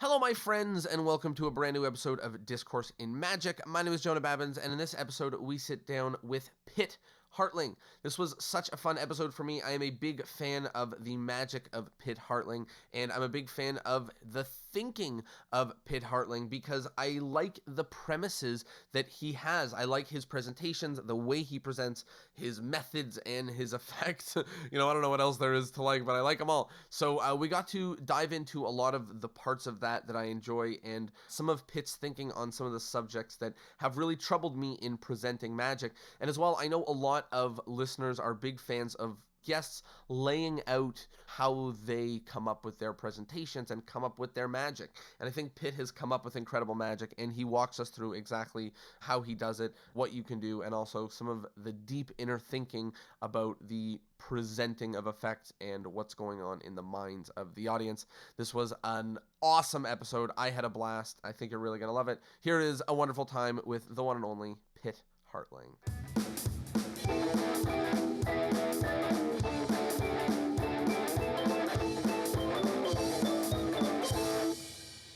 Hello, my friends, and welcome to a brand new episode of Discourse in Magic. My name is Jonah Babbins, and in this episode, we sit down with Pit Hartling. This was such a fun episode for me. I am a big fan of the magic of Pit Hartling, and I'm a big fan of the thinking of Pit Hartling because I like the premises that he has. I like his presentations, the way he presents, his methods, and his effects. I don't know what else there is to like, but I like them all. So we got to dive into a lot of the parts of that I enjoy and some of Pitt's thinking on some of the subjects that have really troubled me in presenting magic. And as well, I know a lot of listeners are big fans of guests laying out how they come up with their presentations and come up with their magic. And I think Pitt has come up with incredible magic, and he walks us through exactly how he does it, what you can do, and also some of the deep inner thinking about the presenting of effects and what's going on in the minds of the audience. This was an awesome episode. I had a blast. I think you're really going to love it. Here is a wonderful time with the one and only Pit Hartling.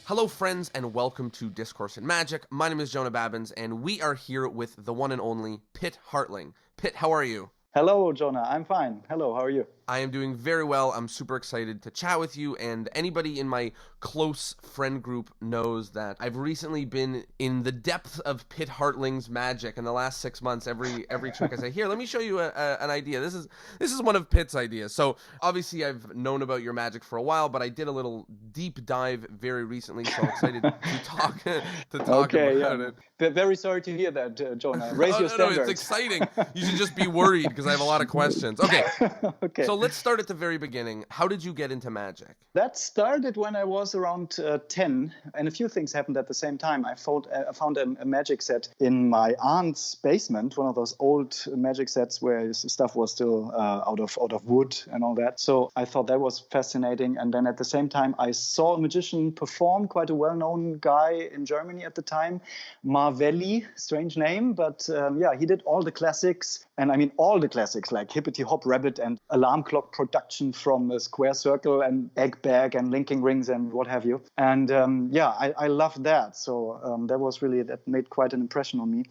Hello, friends, and welcome to Discourse in Magic. My name is Jonah Babbins, and we are here with the one and only Pit Hartling. Pit, how are you? Hello, Jonah. I'm fine. Hello, how are you? I am doing very well. I'm super excited to chat with you, and anybody in my close friend group knows that I've recently been in the depth of Pit Hartling's magic in the last 6 months. Every trick I say, here, let me show you an idea. This is one of Pitt's ideas. So obviously I've known about your magic for a while, but I did a little deep dive very recently, so I'm excited to talk about it. Very sorry to hear that, Jonah. Raise your standards. No, it's exciting. You should just be worried because I have a lot of questions. Okay. Okay. So let's start at the very beginning. How did you get into magic? That started when I was around 10, and a few things happened at the same time. I found a magic set in my aunt's basement, one of those old magic sets where stuff was still out of wood and all that. So I thought that was fascinating. And then at the same time, I saw a magician perform, quite a well-known guy in Germany at the time, Marvelli, strange name, but he did all the classics. And I mean, all the classics like Hippity Hop Rabbit and Alarm Clock Production from a Square Circle and Egg Bag and Linking Rings and what have you. And I loved that. So that made quite an impression on me.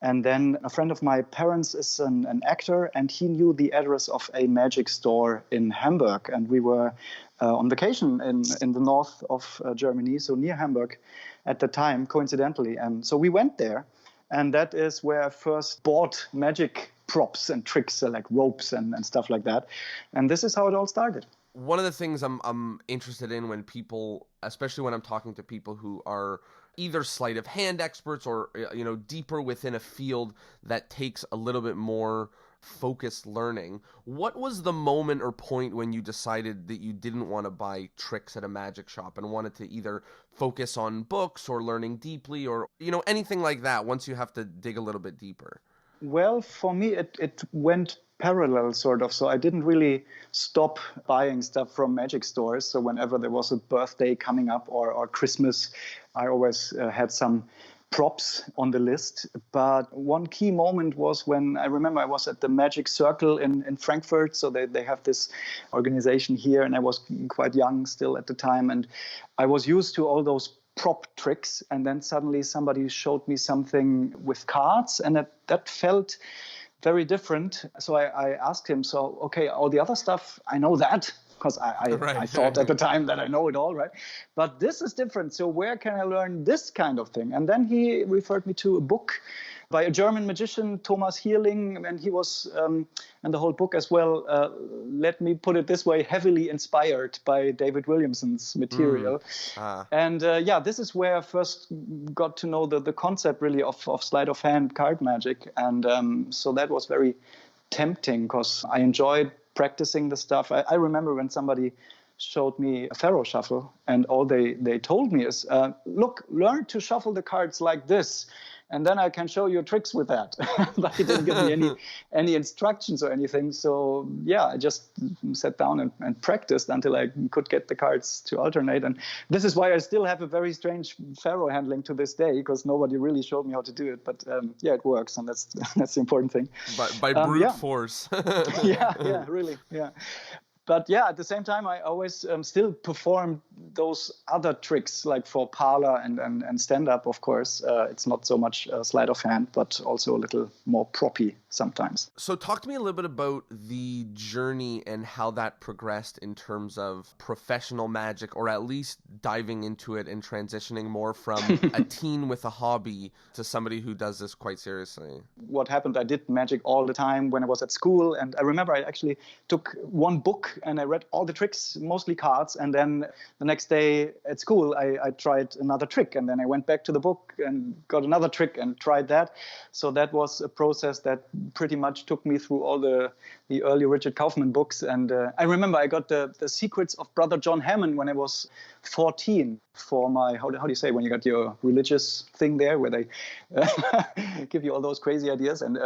And then a friend of my parents is an actor, and he knew the address of a magic store in Hamburg. And we were on vacation in the north of Germany, so near Hamburg at the time, coincidentally. And so we went there. And that is where I first bought magic props and tricks like ropes and stuff like that. And this is how it all started. One of the things I'm interested in when people, especially when I'm talking to people who are either sleight of hand experts or, deeper within a field that takes a little bit more focused learning, what was the moment or point when you decided that you didn't want to buy tricks at a magic shop and wanted to either focus on books or learning deeply or, anything like that once you have to dig a little bit deeper? Well, for me, it went parallel, sort of. So I didn't really stop buying stuff from magic stores. So whenever there was a birthday coming up or Christmas, I always had some props on the list. But one key moment was when I remember I was at the Magic Circle in Frankfurt. So they have this organization here, and I was quite young still at the time. And I was used to all those prop tricks, and then suddenly somebody showed me something with cards, and that felt very different. So I asked him, so, okay, all the other stuff, I know that, because I thought at the time that I know it all, right? But this is different, so where can I learn this kind of thing? And then he referred me to a book by a German magician, Thomas Hierling, and he was, and the whole book as well, let me put it this way, heavily inspired by David Williamson's material. And this is where I first got to know the concept really of sleight of hand card magic. And so that was very tempting because I enjoyed practicing the stuff. I remember when somebody showed me a Pharaoh shuffle, and all they told me is, look, learn to shuffle the cards like this, and then I can show you tricks with that. But he didn't give me any instructions or anything. So I just sat down and practiced until I could get the cards to alternate. And this is why I still have a very strange Pharaoh handling to this day, because nobody really showed me how to do it. But it works, and that's the important thing. By brute force. Yeah, really, yeah. But yeah, at the same time, I always still perform those other tricks, like for parlor and stand-up, of course. It's not so much sleight of hand, but also a little more proppy sometimes. So talk to me a little bit about the journey and how that progressed in terms of professional magic, or at least diving into it and transitioning more from a teen with a hobby to somebody who does this quite seriously. What happened, I did magic all the time when I was at school. And I remember I actually took one book and I read all the tricks, mostly cards. And then the next day at school, I tried another trick. And then I went back to the book and got another trick and tried that. So that was a process that pretty much took me through all the early Richard Kaufman books. And I remember I got the Secrets of Brother John Hammond when I was 14 for my, how do you say, when you got your religious thing there, where they give you all those crazy ideas. And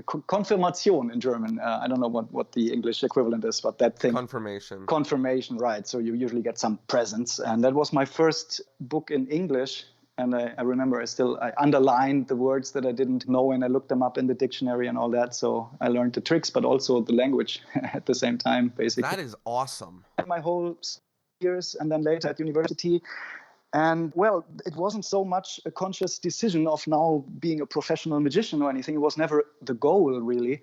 Konfirmation in German. I don't know what the English equivalent is, but that thing. Confirmation, right. So you usually get some presents. And that was my first book in English. And I remember I underlined the words that I didn't know, and I looked them up in the dictionary and all that. So I learned the tricks, but also the language at the same time, basically. That is awesome. My whole years, and then later at university. And well, it wasn't so much a conscious decision of now being a professional magician or anything. It was never the goal, really.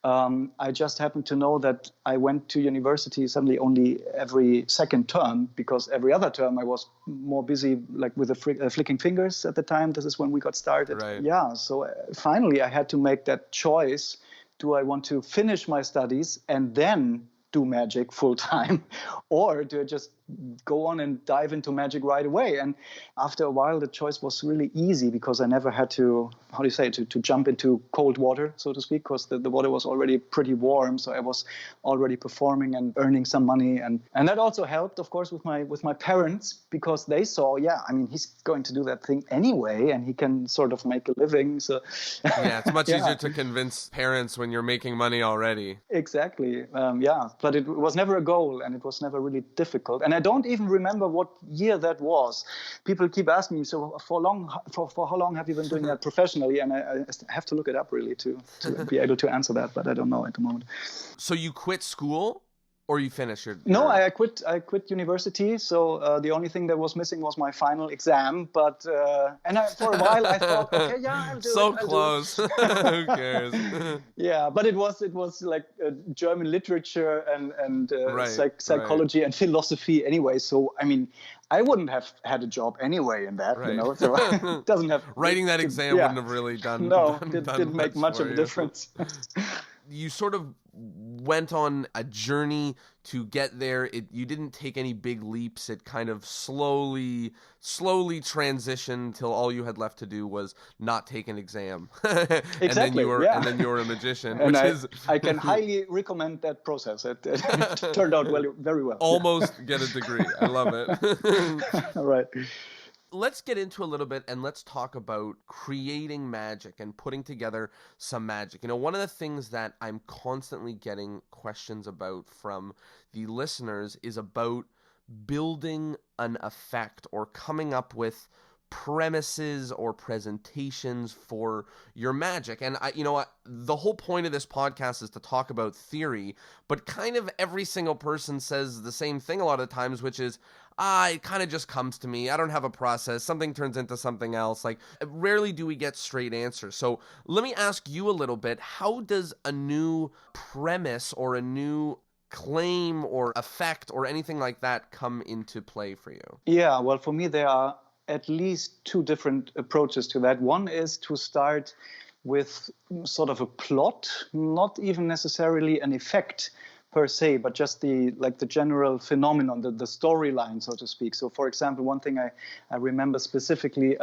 I just happened to know that I went to university suddenly only every second term, because every other term I was more busy, like with the flicking fingers at the time. This is when we got started. Right. Yeah. So finally I had to make that choice. Do I want to finish my studies and then do magic full time, or do I just go on and dive into magic right away? And after a while, the choice was really easy, because I never had to, to jump into cold water, so to speak, because the water was already pretty warm. So I was already performing and earning some money. And that also helped, of course, with my parents, because they saw, he's going to do that thing anyway, and he can sort of make a living. So yeah, it's much easier to convince parents when you're making money already. Exactly. But it was never a goal, and it was never really difficult. And I don't even remember what year that was. People keep asking me, so for how long have you been doing that professionally? And I have to look it up really to be able to answer that, but I don't know at the moment. So you quit school? Or you finished your... No, I quit university. So the only thing that was missing was my final exam. But for a while I thought, okay, yeah, I'll do it. So close. Who cares? Yeah, but it was like German literature and psychology and philosophy anyway. So I wouldn't have had a job anyway in that, right. So it doesn't have... Writing that exam wouldn't have really done... No, it didn't make much of a difference. You sort of went on a journey to get there. You didn't take any big leaps. It kind of slowly transitioned till all you had left to do was not take an exam. Exactly. And then you were a magician. And I can highly recommend that process. It turned out very well. Almost get a degree. I love it. All right. Let's get into a little bit and let's talk about creating magic and putting together some magic. One of the things that I'm constantly getting questions about from the listeners is about building an effect or coming up with premises or presentations for your magic. And the whole point of this podcast is to talk about theory, but kind of every single person says the same thing a lot of times, which is, it kind of just comes to me. I don't have a process. Something turns into something else. Like, rarely do we get straight answers. So let me ask you a little bit. How does a new premise or a new claim or effect or anything like that come into play for you? Yeah, well, for me, there are at least two different approaches to that. One is to start with sort of a plot, not even necessarily an effect per se, but just the general phenomenon, the storyline, so to speak. So, for example, one thing I remember specifically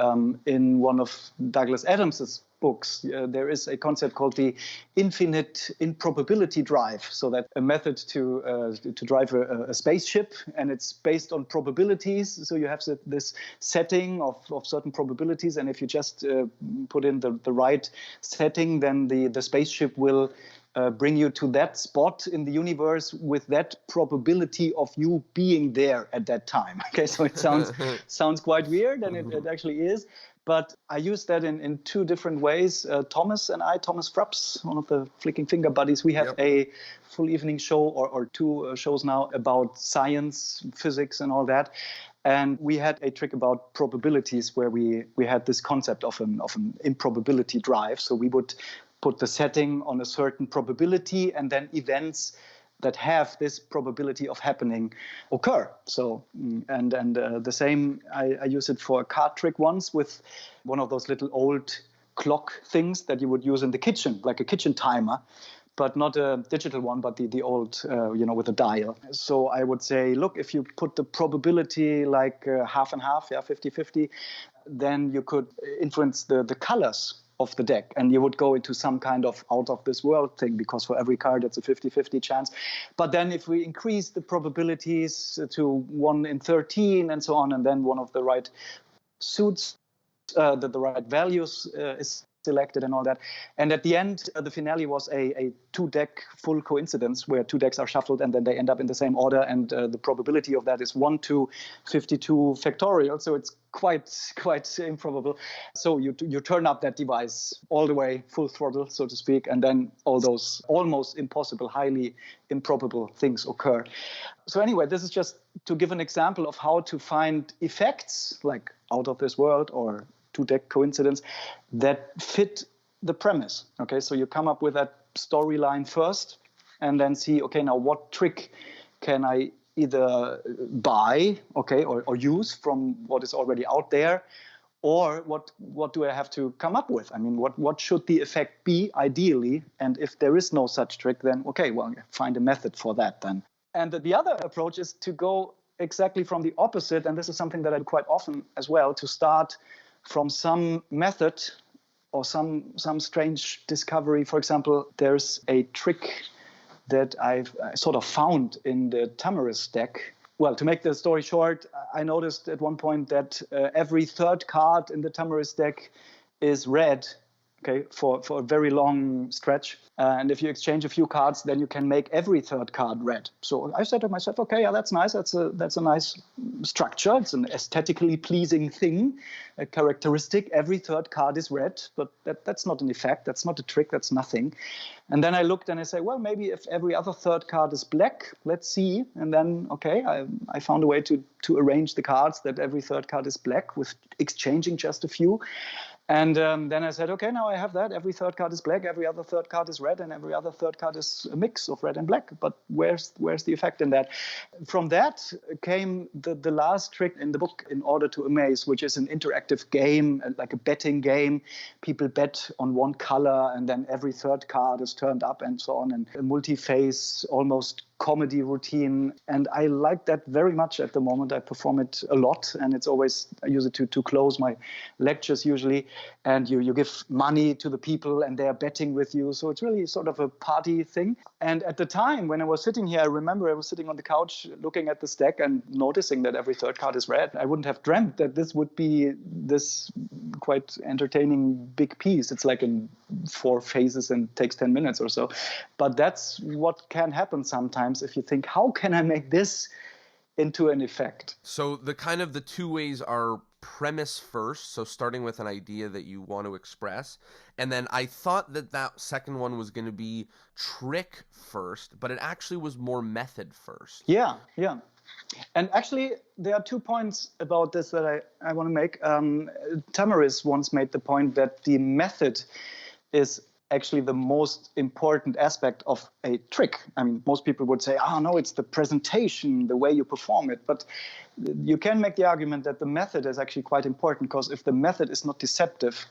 in one of Douglas Adams's books, there is a concept called the infinite improbability drive. So that's a method to drive a spaceship, and it's based on probabilities. So you have this setting of certain probabilities, and if you just put in the right setting, then the spaceship will bring you to that spot in the universe with that probability of you being there at that time. Okay, so it sounds quite weird, and it actually is. But I use that in two different ways. Thomas Frapps, one of the Flicking Finger buddies, we have a full evening show or two shows now about science, physics, and all that. And we had a trick about probabilities where we had this concept of an improbability drive. So we would put the setting on a certain probability, and then events that have this probability of happening occur. So, and the same, I used it for a card trick once with one of those little old clock things that you would use in the kitchen, like a kitchen timer, but not a digital one, but the old, with a dial. So I would say, look, if you put the probability like half and half, 50-50, then you could influence the colors of the deck, and you would go into some kind of out of this world thing, because for every card it's a 50-50 chance. But then if we increase the probabilities to 1 in 13 and so on, and then one of the right suits, the right values is selected and all that. And at the end, the finale was a 2-deck full coincidence where 2 decks are shuffled and then they end up in the same order. And the probability of that is 1 to 52 factorial. So it's quite improbable. So you turn up that device all the way, full throttle, so to speak, and then all those almost impossible, highly improbable things occur. So anyway, this is just to give an example of how to find effects like out of this world or 2-deck coincidence that fit the premise. Okay, so you come up with that storyline first and then see, okay, now what trick can I either buy, okay, or use from what is already out there, or what do I have to come up with? I mean, what should the effect be ideally? And if there is no such trick, then okay, well, find a method for that then. And the other approach is to go exactly from the opposite, and this is something that I do quite often as well, to start from some method or some strange discovery. For example, there's a trick that I've sort of found in the Tamarisk deck. Well, to make the story short, I noticed at one point that every third card in the Tamarisk deck is red, okay, for a very long stretch. And if you exchange a few cards, then you can make every third card red. So I said to myself, okay, yeah, that's nice. That's a nice structure. It's an aesthetically pleasing thing, a characteristic. Every third card is red, but that's not an effect. That's not a trick. That's nothing. And then I looked and I say, well, maybe if every other third card is black, let's see. And then, okay, I found a way to arrange the cards that every third card is black with exchanging just a few. And then I said, okay, now I have that. Every third card is black, every other third card is red, and every other third card is a mix of red and black. But where's the effect in that? From that came the last trick in the book, In Order to Amaze, which is an interactive game, like a betting game. People bet on one color, and then every third card is turned up and so on, and a multi-phase, almost comedy routine. And I like that very much at the moment. I perform it a lot, and it's always, I use it to close my lectures usually. And you give money to the people and they're betting with you. So it's really sort of a party thing. And at the time when I was sitting here, I remember I was sitting on the couch looking at this deck and noticing that every third card is red. I wouldn't have dreamt that this would be this quite entertaining big piece. It's like in 4 phases and takes 10 minutes or so. But that's what can happen sometimes if you think, how can I make this into an effect? So the 2 ways are premise first, so starting with an idea that you want to express, and then I thought that second one was going to be trick first, but it actually was more method first. Yeah. And actually, there are 2 points about this that I want to make. Tamarisk once made the point that the method is actually the most important aspect of a trick. I mean, most people would say, oh, no, it's the presentation, the way you perform it. But you can make the argument that the method is actually quite important, because if the method is not deceptive,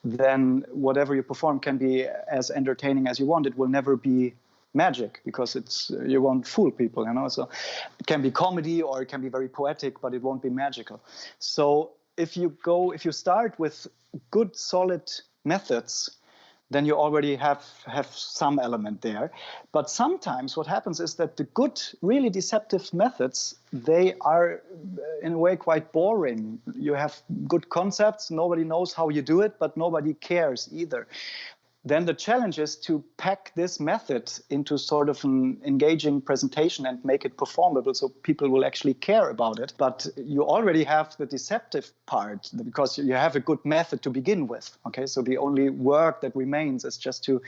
then whatever you perform can be as entertaining as you want. It will never be magic, because you won't fool people, So it can be comedy or it can be very poetic, but it won't be magical. So if you start with good, solid methods, then you already have some element there. But sometimes what happens is that the good, really deceptive methods, they are in a way quite boring. You have good concepts, nobody knows how you do it, but nobody cares either. then the challenge is to pack this method into sort of an engaging presentation and make it performable so people will actually care about it. But you already have the deceptive part because you have a good method to begin with. Okay, so the only work that remains is just to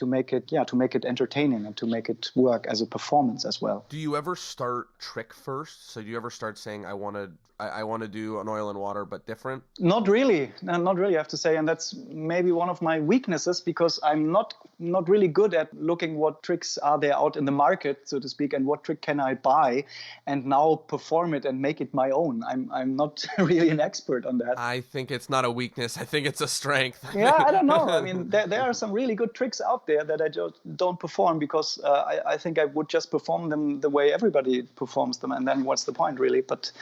make it entertaining and to make it work as a performance as well. Do you ever start trick first? So do you ever start saying, I want to do an oil and water, but different? Not really. No, not really, I have to say. And that's maybe one of my weaknesses because I'm not really good at looking what tricks are there out in the market, so to speak, and what trick can I buy and now perform it and make it my own. I'm not really an expert on that. I think it's not a weakness. I think it's a strength. Yeah, I don't know. I mean, there are some really good tricks out there that I just don't perform because I think I would just perform them the way everybody performs them. And then what's the point, really? But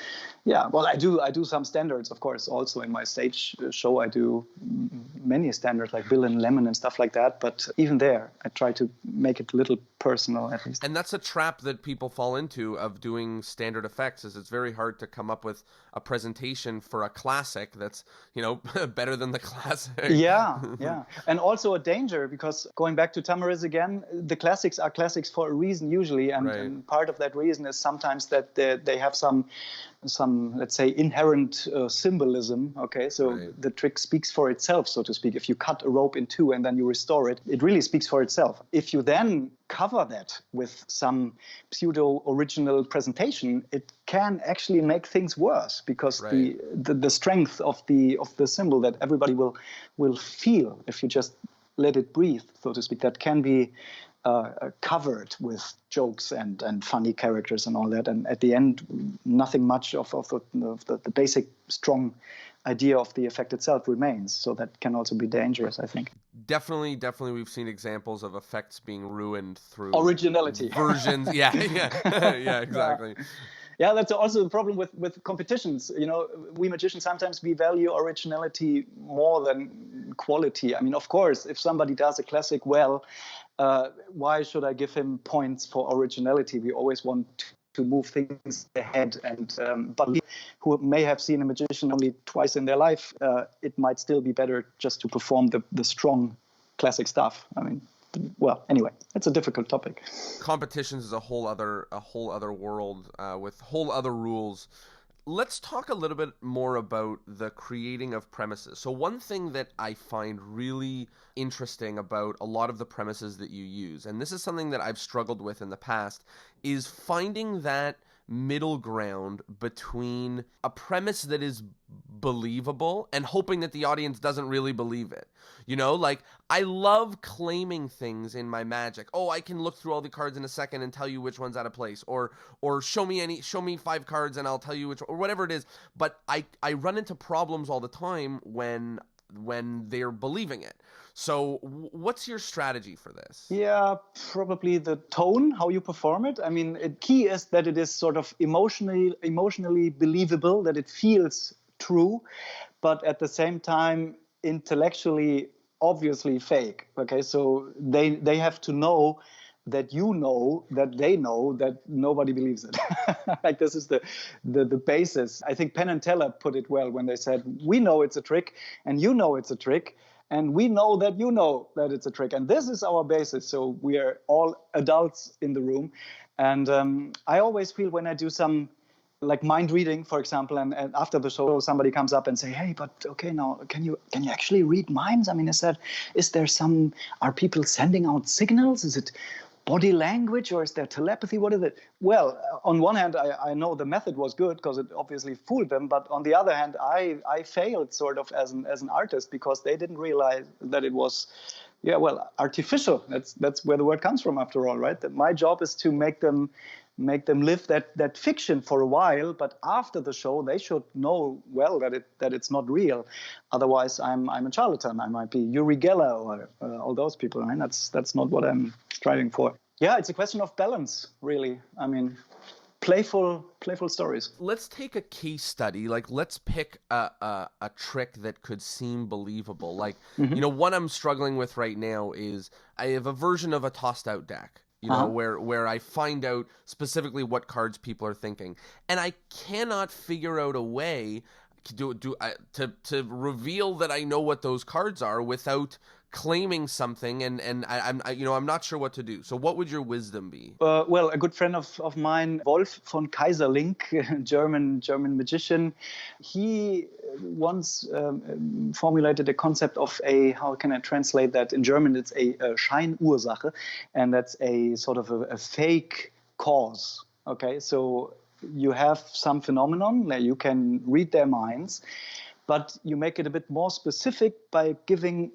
yeah, well, I do some standards, of course. Also in my stage show, I do many standards like Bill and Lemon and stuff like that. But even there, I try to make it a little personal at least. And that's a trap that people fall into of doing standard effects is it's very hard to come up with a presentation for a classic that's, better than the classic. Yeah. And also a danger because going back to Tamariz again, the classics are classics for a reason usually. And part of that reason is sometimes that they have some let's say inherent symbolism. Okay, so the trick speaks for itself, so to speak. If you cut a rope in two and then you restore it, it really speaks for itself. If you then cover that with some pseudo original presentation, it can actually make things worse because the strength of the symbol that everybody will feel if you just let it breathe, so to speak, that can be covered with jokes and funny characters and all that, and at the end, nothing much of the basic strong idea of the effect itself remains. So that can also be dangerous, I think. Definitely, we've seen examples of effects being ruined through originality versions. Yeah, exactly. Yeah, that's also the problem with competitions. We magicians sometimes we value originality more than quality. I mean, of course, if somebody does a classic well, why should I give him points for originality? We always want to move things ahead. And but who may have seen a magician only twice in their life, it might still be better just to perform the strong classic stuff. I mean, well, anyway, it's a difficult topic. Competitions is a whole other world with whole other rules. Let's talk a little bit more about the creating of premises. So one thing that I find really interesting about a lot of the premises that you use, and this is something that I've struggled with in the past, is finding that middle ground between a premise that is believable and hoping that the audience doesn't really believe it. Like I love claiming things in my magic. Oh, I can look through all the cards in a second and tell you which one's out of place, or show me 5 cards and I'll tell you which, or whatever it is. But I run into problems all the time when they're believing it. So what's your strategy for this? Yeah, probably the tone, how you perform it. I mean, the key is that it is sort of emotionally believable, that it feels true, but at the same time, intellectually, obviously fake. Okay, so they have to know that that they know that nobody believes it. Like this is the basis. I think Penn and Teller put it well when they said, we know it's a trick and you know it's a trick. And we know that you know that it's a trick. And this is our basis. So we are all adults in the room. And I always feel when I do some like mind reading, for example, and after the show, somebody comes up and say, hey, but okay, now can you actually read minds? I mean, are people sending out signals? Is it body language or is there telepathy? What is it? Well, on one hand, I know the method was good because it obviously fooled them. But on the other hand, I failed sort of as an artist because they didn't realize that it was, artificial. That's where the word comes from after all, right? That my job is to make them live that fiction for a while, but after the show they should know well that it's not real. Otherwise, I'm a charlatan. I might be Uri Geller or all those people. Right? That's not what I'm striving for. Yeah, it's a question of balance, really. I mean, playful stories. Let's take a case study. Like, let's pick a trick that could seem believable. Like, what I'm struggling with right now is I have a version of a tossed out deck. Where I find out specifically what cards people are thinking, and I cannot figure out a way to reveal that I know what those cards are without claiming something and I'm not sure what to do. So what would your wisdom be? Well, a good friend of mine, Wolf von Kaiserlink, German magician, he once formulated a concept of how can I translate that? In German, it's a Scheinursache, and that's a sort of a fake cause. Okay, so you have some phenomenon that you can read their minds, but you make it a bit more specific by giving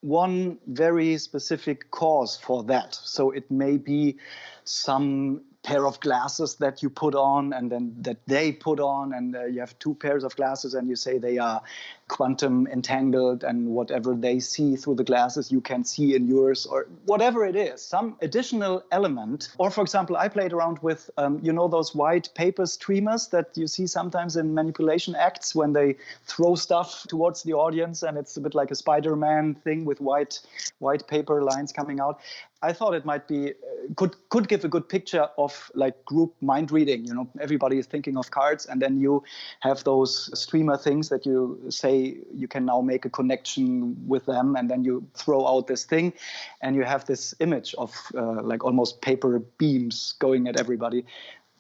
one very specific cause for that. So it may be some pair of glasses that you put on and then that they put on, and you have two pairs of glasses and you say they are quantum entangled, and whatever they see through the glasses you can see in yours, or whatever it is, some additional element. Or for example, I played around with those white paper streamers that you see sometimes in manipulation acts when they throw stuff towards the audience, and it's a bit like a Spider-Man thing with white paper lines coming out. I thought it might be could give a good picture of like group mind reading. Everybody is thinking of cards, and then you have those streamer things that you say you can now make a connection with them, and then you throw out this thing, and you have this image of like almost paper beams going at everybody.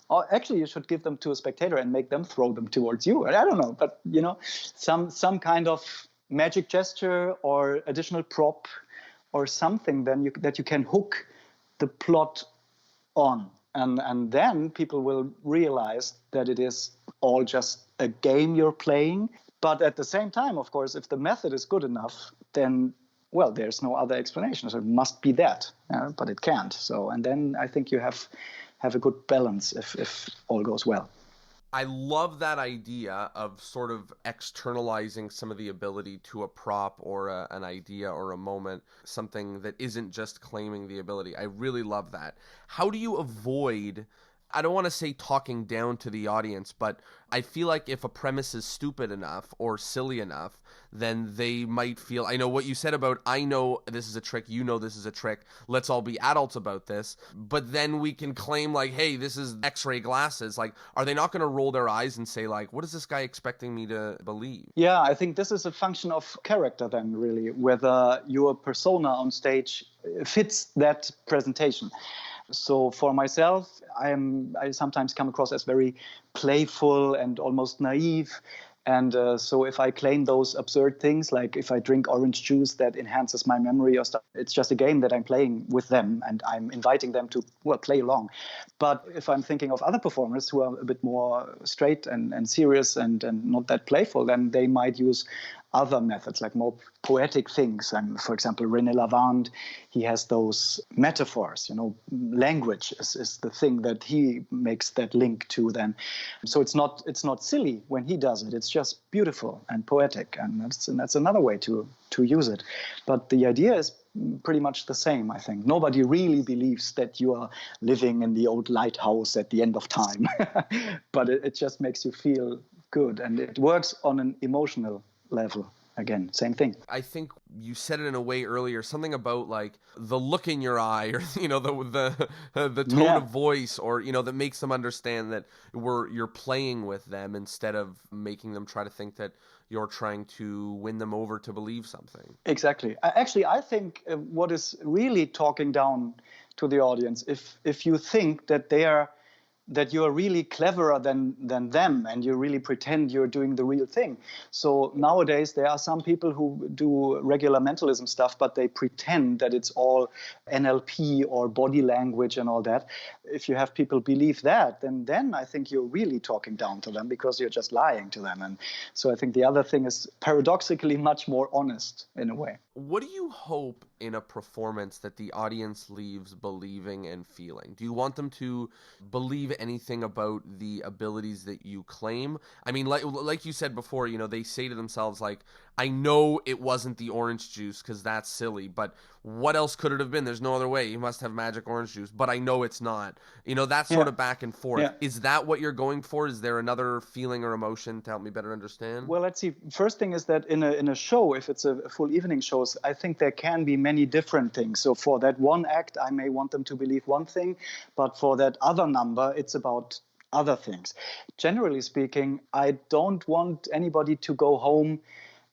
Or actually, you should give them to a spectator and make them throw them towards you. I don't know, but some kind of magic gesture or additional prop or something that you can hook the plot on. And then people will realize that it is all just a game you're playing. But at the same time, of course, if the method is good enough, then, well, there's no other explanation. So it must be that, but it can't. So, and then I think you have a good balance if all goes well. I love that idea of sort of externalizing some of the ability to a prop or an idea or a moment, something that isn't just claiming the ability. I really love that. How do you avoid, I don't want to say talking down to the audience, but I feel like if a premise is stupid enough or silly enough, then they might feel, I know what you said about, I know this is a trick, you know this is a trick, let's all be adults about this, but then we can claim like, hey, this is X-ray glasses. Like, are they not going to roll their eyes and say like, what is this guy expecting me to believe? Yeah, I think this is a function of character then, really, whether your persona on stage fits that presentation. So for myself, I sometimes come across as very playful and almost naive. And so if I claim those absurd things, like if I drink orange juice that enhances my memory or stuff, it's just a game that I'm playing with them and I'm inviting them to, well, play along. But if I'm thinking of other performers who are a bit more straight and serious and not that playful, then they might use other methods, like more poetic things. And for example, René Lavande, he has those metaphors, language is the thing that he makes that link to then. So it's not silly when he does it. It's just beautiful and poetic. And that's another way to use it. But the idea is pretty much the same, I think. Nobody really believes that you are living in the old lighthouse at the end of time. But it just makes you feel good. And it works on an emotional level. Again, same thing. I think you said it in a way earlier, something about like the look in your eye, or the tone of voice, or that makes them understand that you're playing with them instead of making them try to think that you're trying to win them over to believe something. Exactly. Actually, I think what is really talking down to the audience, if you think that you are really cleverer than them and you really pretend you're doing the real thing. So nowadays there are some people who do regular mentalism stuff, but they pretend that it's all NLP or body language and all that. If you have people believe that, then I think you're really talking down to them because you're just lying to them. And so I think the other thing is paradoxically much more honest in a way. What do you hope in a performance that the audience leaves believing and feeling? Do you want them to believe anything about the abilities that you claim? I mean, like you said before, they say to themselves like, I know it wasn't the orange juice because that's silly, but what else could it have been? There's no other way. You must have magic orange juice, but I know it's not. That sort of back and forth. Yeah. Is that what you're going for? Is there another feeling or emotion to help me better understand? Well, let's see. First thing is that in a show, if it's a full evening show, I think there can be many different things. So for that one act, I may want them to believe one thing, but for that other number, it's about other things. Generally speaking, I don't want anybody to go home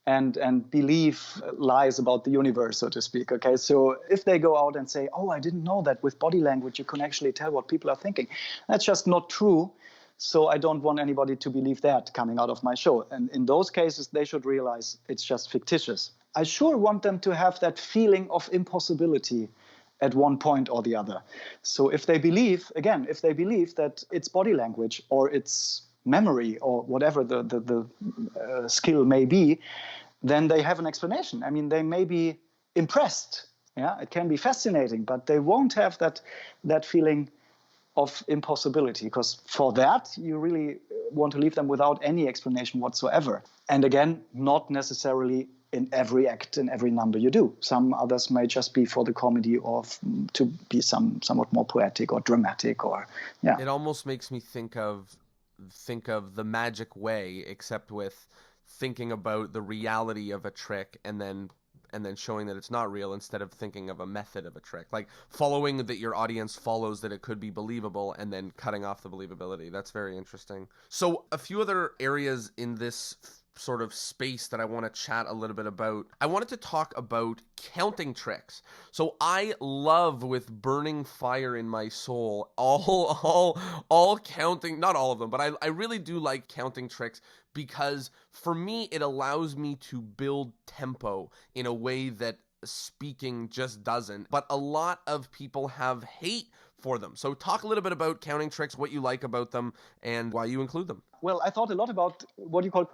and believe lies about the universe, so to speak. Okay, so if they go out and say, oh, I didn't know that with body language you can actually tell what people are thinking, that's just not true. So I don't want anybody to believe that coming out of my show. And in those cases, they should realize it's just fictitious. I sure want them to have that feeling of impossibility at one point or the other. So if they believe that it's body language or it's memory or whatever the skill may be, then they have an explanation. I mean, they may be impressed. Yeah, it can be fascinating, but they won't have that feeling of impossibility, because for that you really want to leave them without any explanation whatsoever. And again, not necessarily in every act, in every number you do. Some others may just be for the comedy or to be somewhat more poetic or dramatic, or yeah. It almost makes me think of the Magic Way, except with thinking about the reality of a trick and then showing that it's not real, instead of thinking of a method of a trick, like following that your audience follows that it could be believable and then cutting off the believability. That's very interesting. So a few other areas in this sort of space that I want to chat a little bit about. I wanted to talk about counting tricks. So I love, with burning fire in my soul, all counting, not all of them, but I really do like counting tricks, because for me it allows me to build tempo in a way that speaking just doesn't. But a lot of people have hate for them. So talk a little bit about counting tricks, what you like about them, and why you include them. Well, I thought a lot about what you call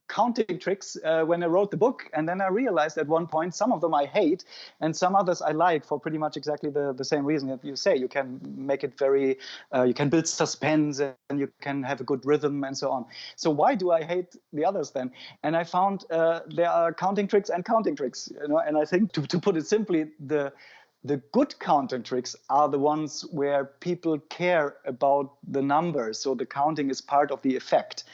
counting tricks when I wrote the book, and then I realized at one point some of them I hate and some others I like for pretty much exactly the same reason that you say. You can make it very, you can build suspense and you can have a good rhythm and so on. So why do I hate the others then? And I found there are counting tricks and counting tricks, and I think to put it simply, the good counting tricks are the ones where people care about the numbers. So the counting is part of the effect,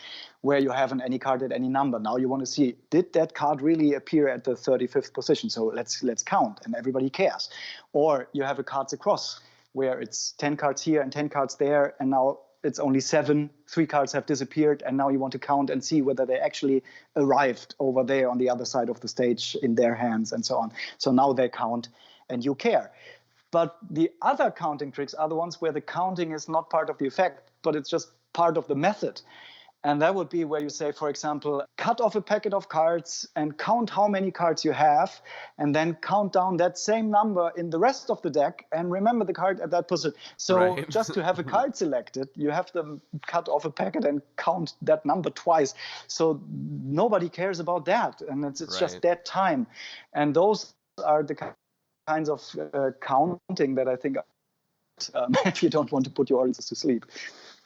where you have any card at any number. Now you want to see, did that card really appear at the 35th position? So let's count, and everybody cares. Or you have a cards across, where it's 10 cards here and 10 cards there, and now it's only 7, 3 cards have disappeared, and now you want to count and see whether they actually arrived over there on the other side of the stage in their hands and so on. So now they count and you care. But the other counting tricks are the ones where the counting is not part of the effect, but it's just part of the method. And that would be where you say, for example, cut off a packet of cards and count how many cards you have, and then count down that same number in the rest of the deck and remember the card at that position. So right. Just to have a card selected, you have to cut off a packet and count that number twice. So nobody cares about that. And it's right. Just that time. And those are the kinds of counting that I think if you don't want to put your audiences to sleep.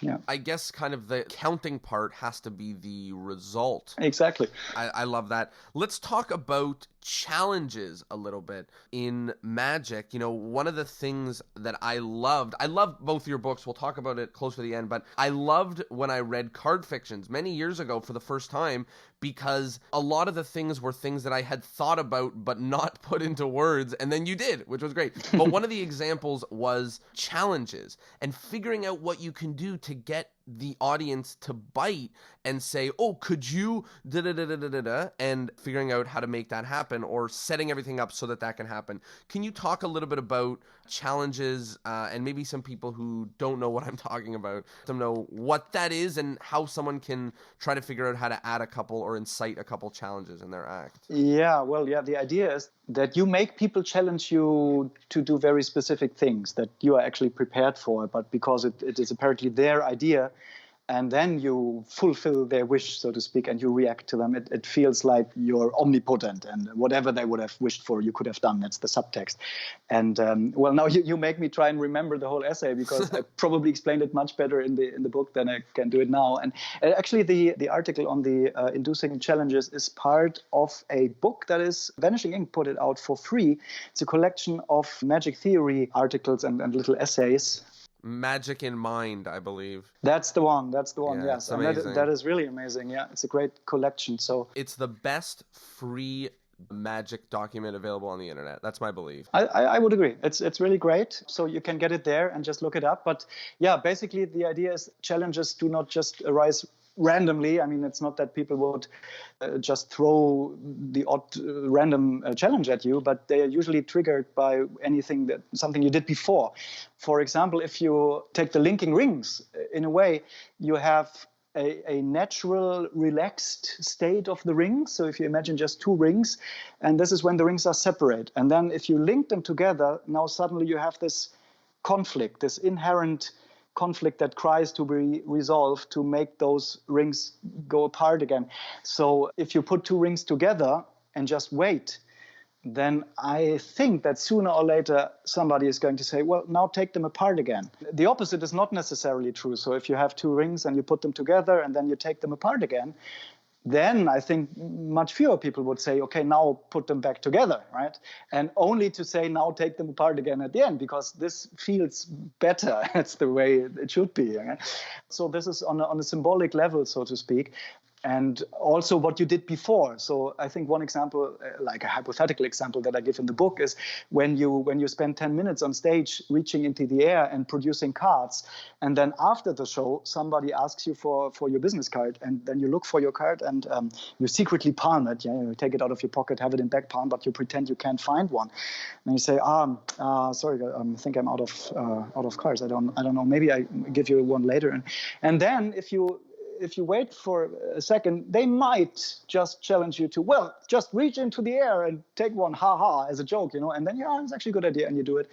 Yeah. I guess kind of the counting part has to be the result. Exactly. I love that. Let's talk about challenges a little bit in Magic. One of the things that I loved both your books. We'll talk about it close to the end, but I loved when I read Card Fictions many years ago for the first time, because a lot of the things were things that I had thought about but not put into words, and then you did, which was great. But one of the examples was challenges and figuring out what you can do to get the audience to bite and say, oh, could you da-da-da-da-da-da, and figuring out how to make that happen, or setting everything up so that can happen. Can you talk a little bit about challenges, and maybe some people who don't know what I'm talking about, let them know what that is and how someone can try to figure out how to add a couple or incite a couple challenges in their act? Yeah, well, the idea is that you make people challenge you to do very specific things that you are actually prepared for, but because it is apparently their idea, and then you fulfill their wish, so to speak, and you react to them. It feels like you're omnipotent, and whatever they would have wished for, you could have done. That's the subtext. And well, now you make me try and remember the whole essay, because I probably explained it much better in the book than I can do it now. And actually, the article on the inducing challenges is part of a book that is Vanishing Ink put it out for free. It's a collection of magic theory articles and little essays. Magic in Mind, I believe. That's the one. Yeah, yes, and that is really amazing. Yeah, it's a great collection. So it's the best free magic document available on the internet. That's my belief. I would agree. It's really great. So you can get it there and just look it up. But yeah, basically the idea is challenges do not just arise randomly. I mean, it's not that people would just throw the odd random challenge at you, but they are usually triggered by something you did before. For example, if you take the linking rings, in a way, you have a natural, relaxed state of the rings. So if you imagine just two rings, and this is when the rings are separate. And then if you link them together, now suddenly you have this conflict, this inherent conflict that cries to be resolved to make those rings go apart again. So if you put two rings together and just wait, then I think that sooner or later somebody is going to say, well, now take them apart again. The opposite is not necessarily true. So if you have two rings and you put them together and then you take them apart again, then I think much fewer people would say, okay, now put them back together, right? And only to say, now take them apart again at the end, because this feels better. That's the way it should be. Right? So this is on a symbolic level, so to speak. And also what you did before. So I think one example, like a hypothetical example that I give in the book, is when you spend 10 minutes on stage reaching into the air and producing cards, and then after the show somebody asks you for your business card, and then you look for your card and you secretly palm it. You take it out of your pocket, have it in back palm, but you pretend you can't find one. And you say, sorry, I think I'm out of cards. I don't know. Maybe I give you one later. And then if you wait for a second, they might just challenge you to, well, just reach into the air and take one, as a joke, and then, it's actually a good idea, and you do it.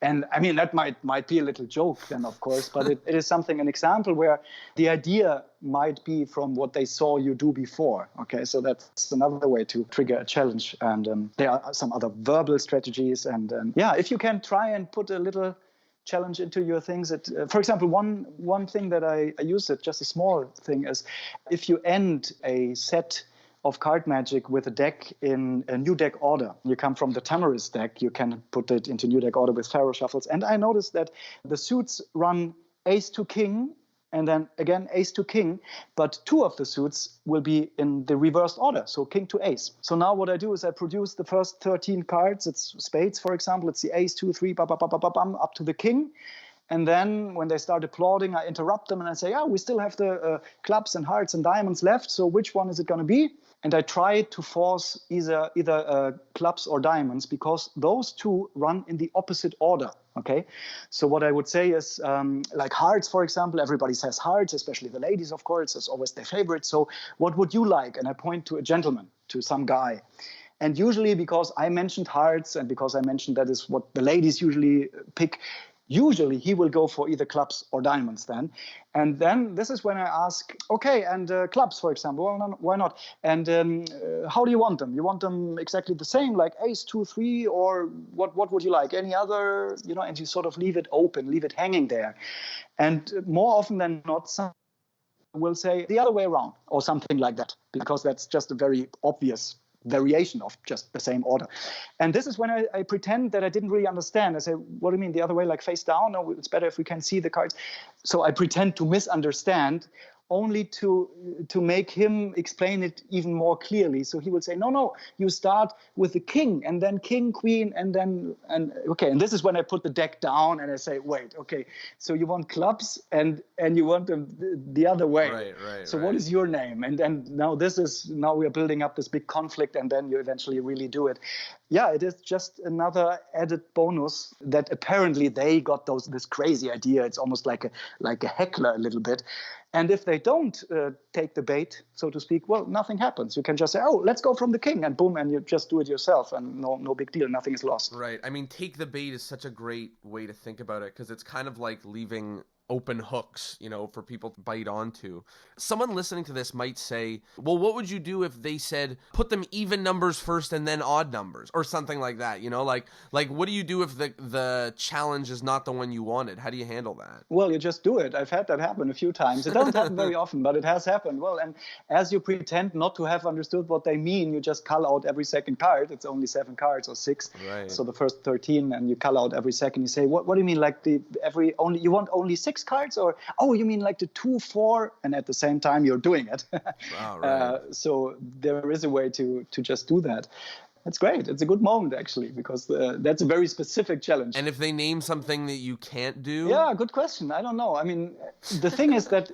And I mean, that might be a little joke then, of course, but it is an example where the idea might be from what they saw you do before. Okay, so that's another way to trigger a challenge. And there are some other verbal strategies. And if you can try and put a little challenge into your things. For example, one thing that I use, just a small thing, is if you end a set of card magic with a deck in a new deck order. You come from the Tamarisk deck, you can put it into new deck order with Pharaoh shuffles. And I noticed that the suits run ace to king, and then again ace to king, but two of the suits will be in the reversed order, so king to ace. So now what I do is I produce the first 13 cards. It's spades, for example. It's the ace, 2, 3, up to the king. And then when they start applauding, I interrupt them and I say, we still have the clubs and hearts and diamonds left, so which one is it going to be? And I try to force either clubs or diamonds, because those two run in the opposite order. Okay, so what I would say is, like hearts, for example, everybody says hearts, especially the ladies, of course, it's always their favorite. So what would you like? And I point to a gentleman, to some guy. And usually, because I mentioned hearts and because I mentioned that is what the ladies usually pick, usually he will go for either clubs or diamonds then. And then this is when I ask, okay, and clubs, for example, well, why not? And how do you want them? You want them exactly the same, like ace, 2, 3, or what would you like? Any other, and you sort of leave it open, leave it hanging there. And more often than not, some will say the other way around or something like that, because that's just a very obvious variation of just the same order. And this is when I pretend that I didn't really understand. I say, what do you mean the other way, like face down? No, it's better if we can see the cards. So I pretend to misunderstand, only to make him explain it even more clearly. So he will say, no, you start with the king, and then king, queen, and okay. And this is when I put the deck down and I say, wait, okay, so you want clubs and you want them the other way. Right. So what is your name? And now we are building up this big conflict, and then you eventually really do it. Yeah, it is just another added bonus that apparently they got this crazy idea. It's almost like a heckler a little bit. And if they don't take the bait, so to speak, well, nothing happens. You can just say, let's go from the king, and boom, and you just do it yourself, and no big deal. Nothing is lost. Right. I mean, take the bait is such a great way to think about it, because it's kind of like leaving open hooks, for people to bite onto. Someone listening to this might say, well, what would you do if they said, put them even numbers first and then odd numbers, or something like that, like what do you do if the challenge is not the one you wanted? How do you handle that? Well, you just do it. I've had that happen a few times. It doesn't happen very often, but it has happened. Well, and as you pretend not to have understood what they mean, you just cull out every second card. It's only 7 cards or 6. Right. So the first 13, and you cull out every second. You say, what do you mean, like you want only 6 cards, or you mean like the 2, 4, and at the same time you're doing it. Wow, right. So there is a way to just do that. It's great. It's a good moment, actually, because that's a very specific challenge. And if they name something that you can't do? Yeah, good question. I don't know. I mean, the thing is that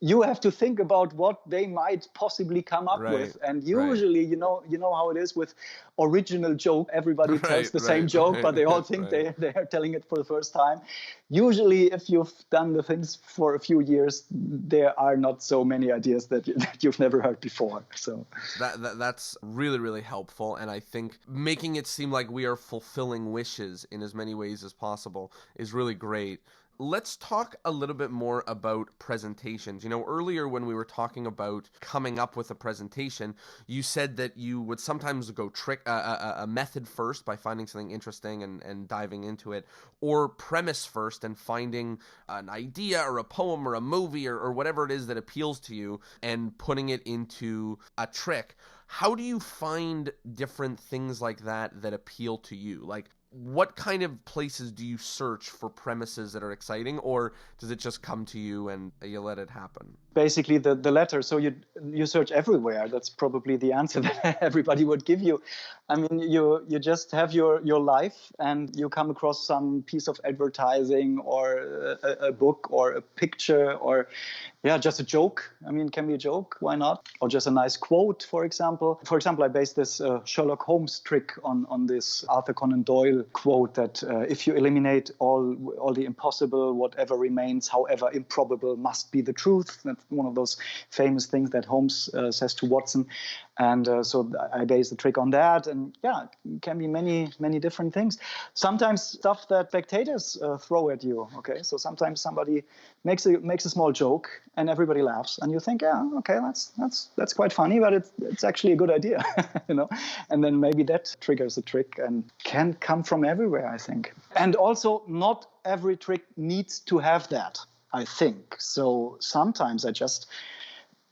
you have to think about what they might possibly come up with. And usually, you know how it is with original joke. Everybody tells the same joke, but they all think they are telling it for the first time. Usually, if you've done the things for a few years, there are not so many ideas that you've never heard before. So that's really, really helpful. And I think making it seem like we are fulfilling wishes in as many ways as possible is really great. Let's talk a little bit more about presentations. You know, earlier when we were talking about coming up with a presentation, you said that you would sometimes go trick a method first by finding something interesting and diving into it, or premise first and finding an idea or a poem or a movie or whatever it is that appeals to you and putting it into a trick. How do you find different things like that appeal to you? Like, what kind of places do you search for premises that are exciting, or does it just come to you and you let it happen? Basically, the latter. So you search everywhere. That's probably the answer that everybody would give you. I mean, you just have your life, and you come across some piece of advertising or a book or a picture or just a joke. I mean, it can be a joke. Why not? Or just a nice quote, for example. For example, I based this Sherlock Holmes trick on this Arthur Conan Doyle quote that if you eliminate all the impossible, whatever remains, however improbable, must be the truth. That's one of those famous things that Holmes says to Watson. And so I based the trick on that. And it can be many, many different things. Sometimes stuff that spectators throw at you. Okay, so sometimes somebody makes a small joke and everybody laughs, and you think, okay, that's quite funny, but it's actually a good idea, you know. And then maybe that triggers a trick, and can come from everywhere, I think. And also, not every trick needs to have that, I think. So sometimes I just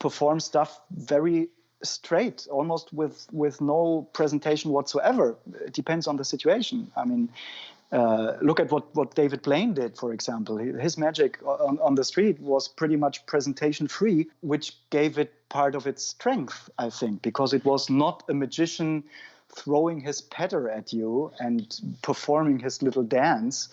perform stuff very straight, almost with no presentation whatsoever. It depends on the situation. I mean, look at what David Blaine did, for example. His magic on the street was pretty much presentation free, which gave it part of its strength, I think, because it was not a magician throwing his patter at you and performing his little dance,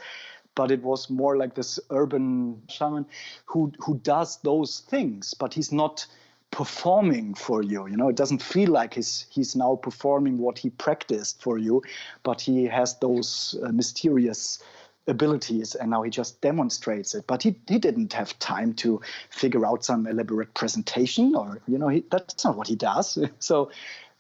but it was more like this urban shaman who does those things, but he's not performing for you. You know, it doesn't feel like he's now performing what he practiced for you, but he has those mysterious abilities, and now he just demonstrates it. But he didn't have time to figure out some elaborate presentation, or that's not what he does. So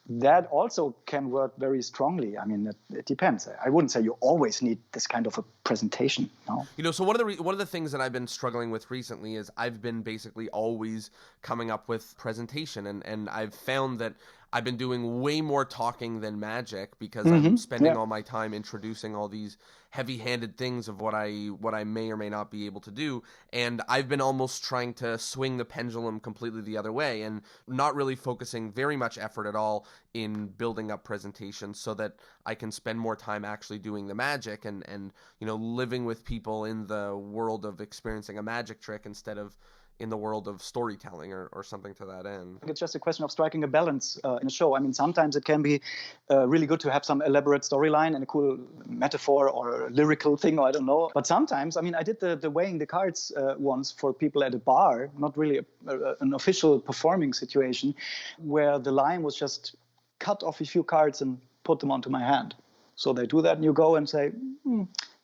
that also can work very strongly. I mean, it depends. I wouldn't say you always need this kind of a presentation. No. So one of the things that I've been struggling with recently is I've been basically always coming up with presentation, and I've found that I've been doing way more talking than magic because I'm spending all my time introducing all these heavy-handed things of what I may or may not be able to do, and I've been almost trying to swing the pendulum completely the other way and not really focusing very much effort at all in building up presentations so that I can spend more time actually doing the magic and living with people in the world of experiencing a magic trick instead of in the world of storytelling or something to that end. It's just a question of striking a balance in a show. I mean, sometimes it can be really good to have some elaborate storyline and a cool metaphor or a lyrical thing, or I don't know. But sometimes, I mean, I did the weighing the cards once for people at a bar, not really an official performing situation, where the line was just cut off a few cards and put them onto my hand. So they do that, and you go and say,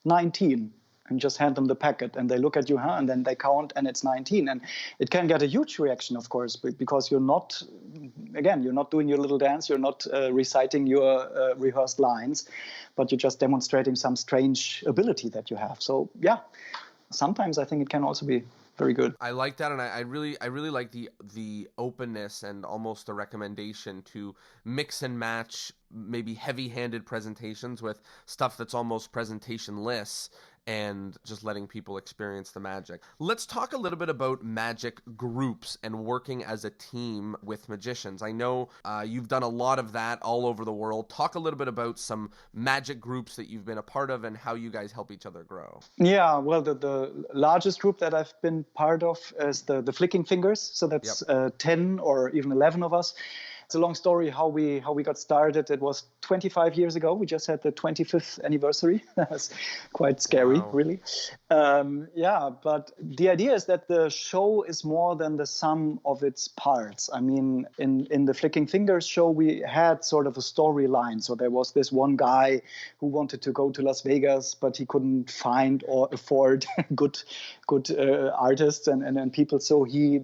19. And just hand them the packet, and they look at you, and then they count, and it's 19. And it can get a huge reaction, of course, because you're not doing your little dance, you're not reciting your rehearsed lines, but you're just demonstrating some strange ability that you have. So, sometimes I think it can also be very good. I like that, and I really like the openness and almost the recommendation to mix and match maybe heavy-handed presentations with stuff that's almost presentation-less, and just letting people experience the magic. Let's talk a little bit about magic groups and working as a team with magicians. I know you've done a lot of that all over the world. Talk a little bit about some magic groups that you've been a part of and how you guys help each other grow. Yeah, well, the largest group that I've been part of is the Flicking Fingers. So that's 10 or even 11 of us. It's a long story how we got started. It was 25 years ago. We just had the 25th anniversary. That's quite scary, Wow. really. But the idea is that the show is more than the sum of its parts. I mean, in the Flicking Fingers show, we had sort of a storyline. So there was this one guy who wanted to go to Las Vegas, but he couldn't find or afford good artists and people. So he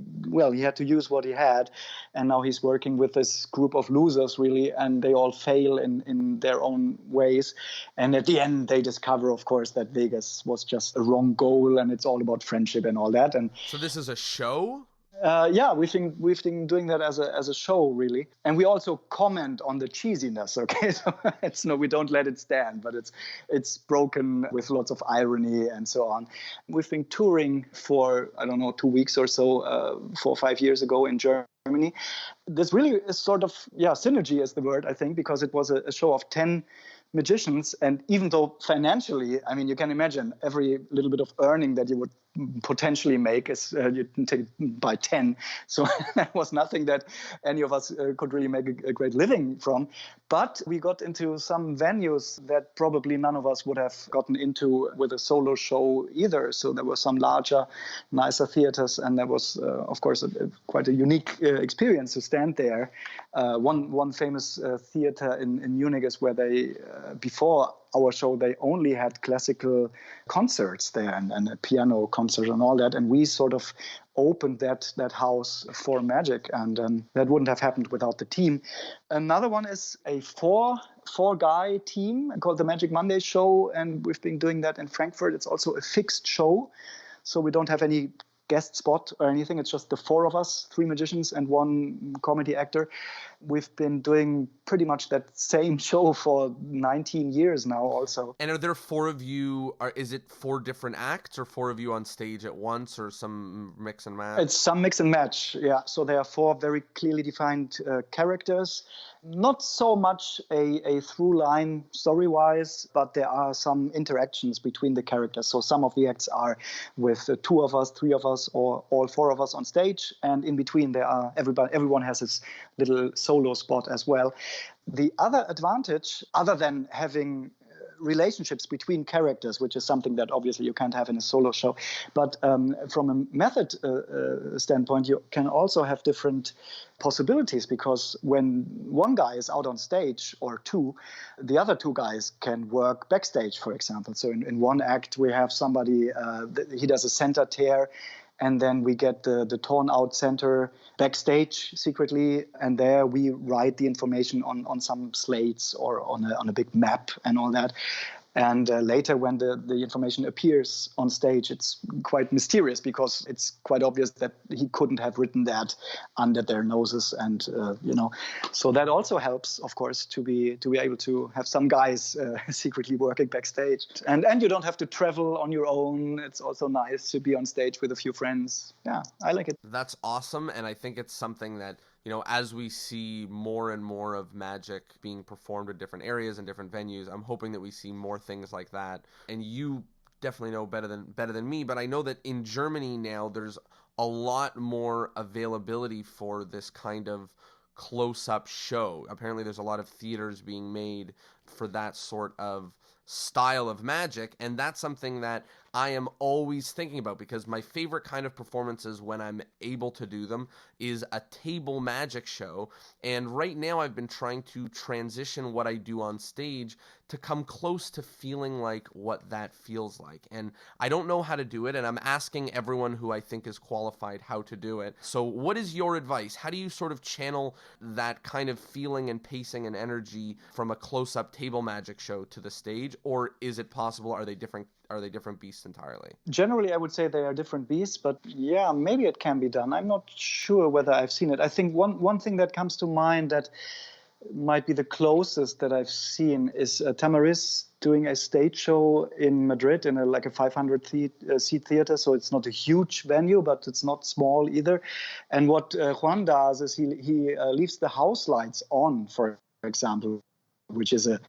had to use what he had. And now he's working with this group of losers, really, and they all fail in their own ways. And at the end, they discover, of course, that Vegas was just a wrong goal, and it's all about friendship and all that. And So this is a show? we've been doing that as a show, really, and we also comment on the cheesiness. Okay, so we don't let it stand, but it's broken with lots of irony and so on. We've been touring for 2 weeks or so, 4 or 5 years ago in Germany. This really is sort of synergy is the word, I think, because it was a show of 10 magicians, and even though financially, I mean, you can imagine every little bit of earning that you would potentially make is you take it by 10. So that was nothing that any of us could really make a great living from. But we got into some venues that probably none of us would have gotten into with a solo show either. So there were some larger, nicer theaters, and there was, of course, quite a unique experience to stand there. One famous theater in Munich is where they, before our show, they only had classical concerts there and a piano concert and all that. And we sort of opened that house for magic, and that wouldn't have happened without the team. Another one is a four-guy team called the Magic Monday Show, and we've been doing that in Frankfurt. It's also a fixed show, so we don't have any guest spot or anything. It's just the four of us, 3 magicians and 1 comedy actor. We've been doing pretty much that same show for 19 years now also. And are there 4 of you, is it 4 different acts or 4 of you on stage at once, or some mix and match? It's some mix and match, yeah. So there are 4 very clearly defined characters. Not so much a through line story-wise, but there are some interactions between the characters. So some of the acts are with 2 of us, 3 of us, or all 4 of us on stage. And in between, there are everyone has his little solo spot as well. The other advantage, other than having relationships between characters, which is something that obviously you can't have in a solo show, but from a method standpoint, you can also have different possibilities, because when one guy is out on stage, or 2, the other 2 guys can work backstage, for example. So in one act, we have somebody, he does a center tear, and then we get the torn out center backstage secretly, and there we write the information on some slates or on a big map and all that. And later, when the information appears on stage, it's quite mysterious, because it's quite obvious that he couldn't have written that under their noses, and So that also helps, of course, to be able to have some guys secretly working backstage, and you don't have to travel on your own. It's also nice to be on stage with a few friends. Yeah, I like it. That's awesome, and I think it's something that, as we see more and more of magic being performed in different areas and different venues, I'm hoping that we see more things like that. And you definitely know better than me, but I know that in Germany now there's a lot more availability for this kind of close-up show. Apparently there's a lot of theaters being made for that sort of style of magic, and that's something that I am always thinking about, because my favorite kind of performances, when I'm able to do them, is a table magic show. And right now I've been trying to transition what I do on stage to come close to feeling like what that feels like. And I don't know how to do it, and I'm asking everyone who I think is qualified how to do it. So what is your advice? How do you sort of channel that kind of feeling and pacing and energy from a close-up table magic show to the stage? Or is it possible? Are they different beasts entirely? Generally, I would say they are different beasts, but yeah, maybe it can be done. I'm not sure whether I've seen it. I think one thing that comes to mind that might be the closest that I've seen is Tamariz doing a stage show in Madrid in a 500-seat theater. So it's not a huge venue, but it's not small either. And what Juan does is he leaves the house lights on, for example, which is a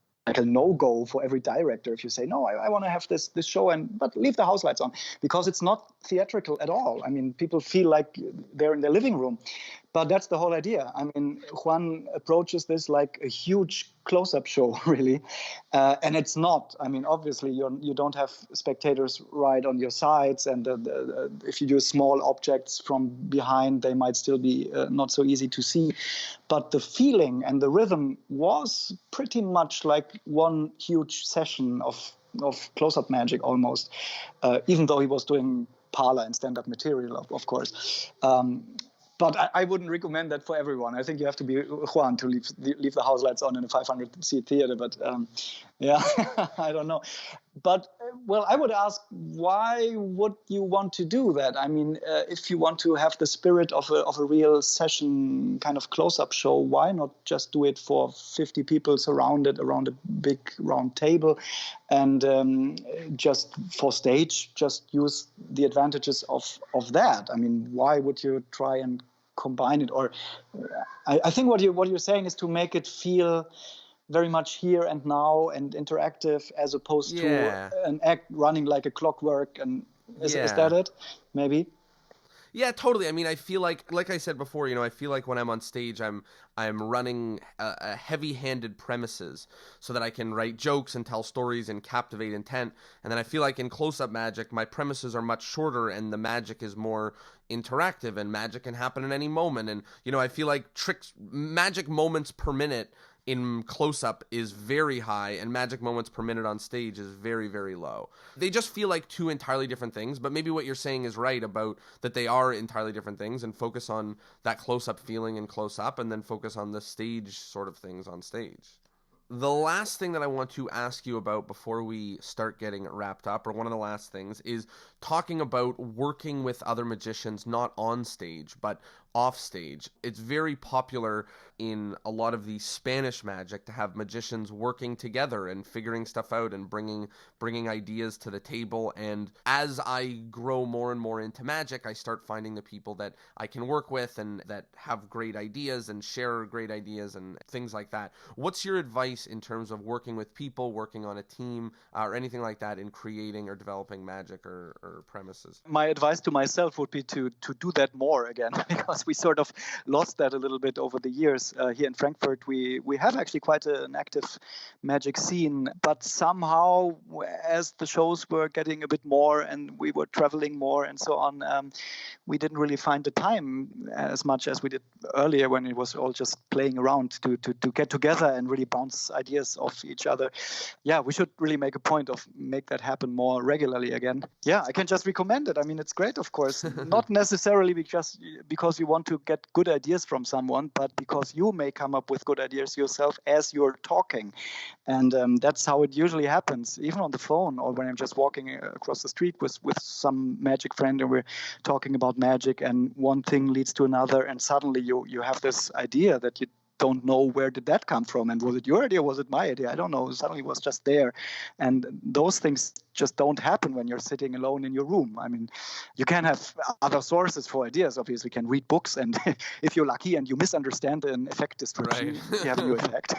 no-go for every director. If you say, no, I want to have this show, but leave the house lights on, because it's not theatrical at all. I mean, people feel like they're in their living room. But that's the whole idea. I mean, Juan approaches this like a huge close-up show, really, and it's not. I mean, obviously, you don't have spectators right on your sides, and if you do small objects from behind, they might still be not so easy to see. But the feeling and the rhythm was pretty much like one huge session of close-up magic almost, even though he was doing parlor and stand-up material, of course. But I wouldn't recommend that for everyone. I think you have to be Juan to leave the house lights on in a 500-seat theater. But yeah, I don't know. But, well, I would ask, why would you want to do that? I mean, if you want to have the spirit of a real session kind of close-up show, why not just do it for 50 people surrounded around a big round table, and just for stage, just use the advantages of that? I mean, why would you try and combine it? Or I think what you're saying is to make it feel very much here and now and interactive, as opposed to an act running like a clockwork. And is that it? Maybe. Yeah, totally. I mean, I feel like I said before, I feel like when I'm on stage, I'm running a heavy-handed premises so that I can write jokes and tell stories and captivate intent. And then I feel like in close-up magic, my premises are much shorter and the magic is more interactive, and magic can happen at any moment. And, I feel like magic moments per minute in close-up is very high, and magic moments per minute on stage is very, very low. They just feel like two entirely different things, but maybe what you're saying is right about that they are entirely different things, and focus on that close-up feeling in close-up, and then focus on the stage sort of things on stage. The last thing that I want to ask you about before we start getting wrapped up, or one of the last things, is talking about working with other magicians, not on stage, but off stage. It's very popular in a lot of the Spanish magic to have magicians working together and figuring stuff out and bringing ideas to the table. And as I grow more and more into magic, I start finding the people that I can work with and that have great ideas and share great ideas and things like that. What's your advice in terms of working with people, working on a team, or anything like that in creating or developing magic or premises? My advice to myself would be to do that more again, because we sort of lost that a little bit over the years. Here in Frankfurt, we have actually quite an active magic scene, but somehow as the shows were getting a bit more and we were traveling more and so on, we didn't really find the time as much as we did earlier, when it was all just playing around to get together and really bounce ideas off each other. Yeah, we should really make a point of make that happen more regularly again. Yeah, I can just recommend it. I mean, it's great, of course, not necessarily because you want to get good ideas from someone, but because you may come up with good ideas yourself as you're talking. And that's how it usually happens, even on the phone, or when I'm just walking across the street with some magic friend and we're talking about magic, and one thing leads to another, and suddenly you have this idea that you don't know where did that come from, and was it your idea, was it my idea, I don't know, suddenly it was just there. And those things just don't happen when you're sitting alone in your room. I mean, you can have other sources for ideas, obviously. You can read books, and if you're lucky and you misunderstand an effect description, right. You have a new effect.